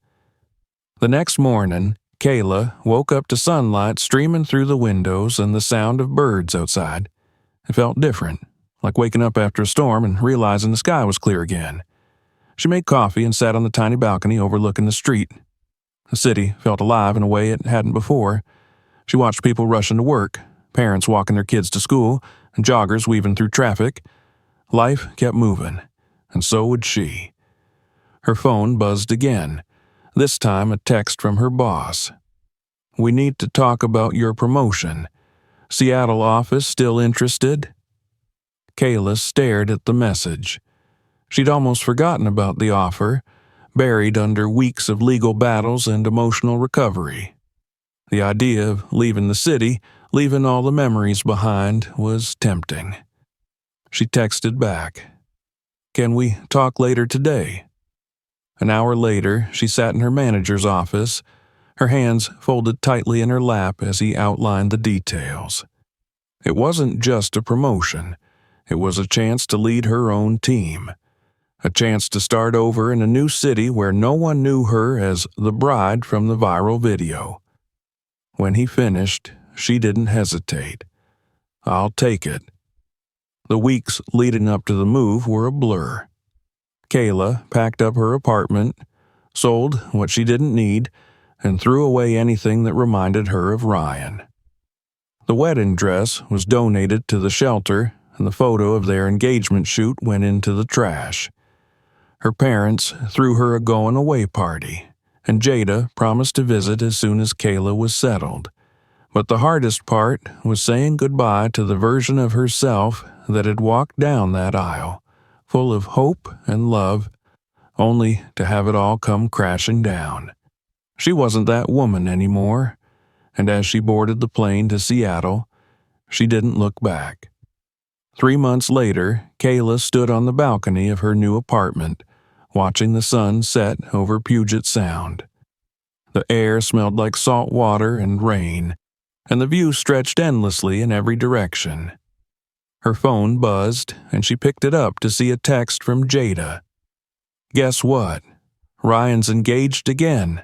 The next morning, Kayla woke up to sunlight streaming through the windows and the sound of birds outside. It felt different, like waking up after a storm and realizing the sky was clear again. She made coffee and sat on the tiny balcony overlooking the street. The city felt alive in a way it hadn't before. She watched people rushing to work, parents walking their kids to school, and joggers weaving through traffic. Life kept moving, and so would she. Her phone buzzed again, this time a text from her boss. "We need to talk about your promotion. Seattle office still interested?" Kayla stared at the message. She'd almost forgotten about the offer, buried under weeks of legal battles and emotional recovery. The idea of leaving the city, leaving all the memories behind, was tempting. She texted back, "Can we talk later today?" An hour later, she sat in her manager's office, her hands folded tightly in her lap as he outlined the details. It wasn't just a promotion. It was a chance to lead her own team. A chance to start over in a new city where no one knew her as the bride from the viral video. When he finished, she didn't hesitate. "I'll take it." The weeks leading up to the move were a blur. Kayla packed up her apartment, sold what she didn't need, and threw away anything that reminded her of Ryan. The wedding dress was donated to the shelter, and the photo of their engagement shoot went into the trash. Her parents threw her a going-away party, and Jada promised to visit as soon as Kayla was settled. But the hardest part was saying goodbye to the version of herself that had walked down that aisle, full of hope and love, only to have it all come crashing down. She wasn't that woman anymore, and as she boarded the plane to Seattle, she didn't look back. 3 months later, Kayla stood on the balcony of her new apartment, watching the sun set over Puget Sound. The air smelled like salt water and rain, and the view stretched endlessly in every direction. Her phone buzzed, and she picked it up to see a text from Jada. Guess what? Ryan's engaged again.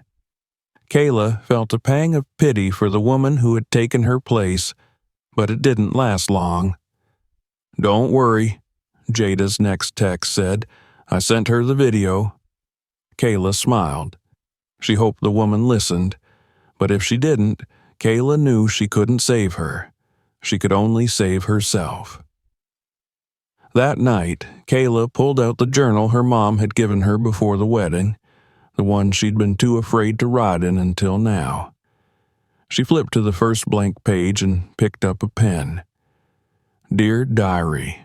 Kayla felt a pang of pity for the woman who had taken her place, but it didn't last long. "Don't worry," Jada's next text said. "I sent her the video." Kayla smiled. She hoped the woman listened, but if she didn't, Kayla knew she couldn't save her. She could only save herself. That night, Kayla pulled out the journal her mom had given her before the wedding, the one she'd been too afraid to write in until now. She flipped to the first blank page and picked up a pen. "Dear Diary,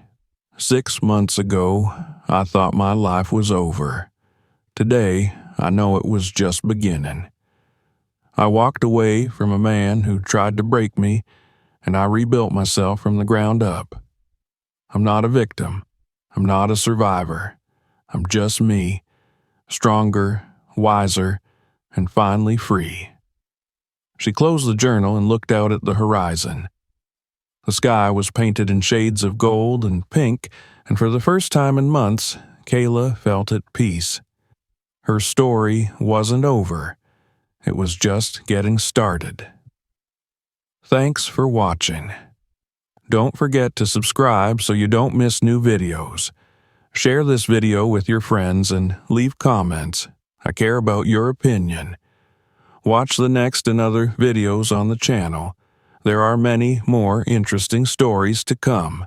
6 months ago, I thought my life was over. Today, I know it was just beginning. I walked away from a man who tried to break me, and I rebuilt myself from the ground up. I'm not a victim. I'm not a survivor. I'm just me, stronger, wiser, and finally free." She closed the journal and looked out at the horizon. The sky was painted in shades of gold and pink, and for the first time in months, Kayla felt at peace. Her story wasn't over. It was just getting started. Thanks for watching. Don't forget to subscribe so you don't miss new videos. Share this video with your friends and leave comments. I care about your opinion. Watch the next and other videos on the channel. There are many more interesting stories to come.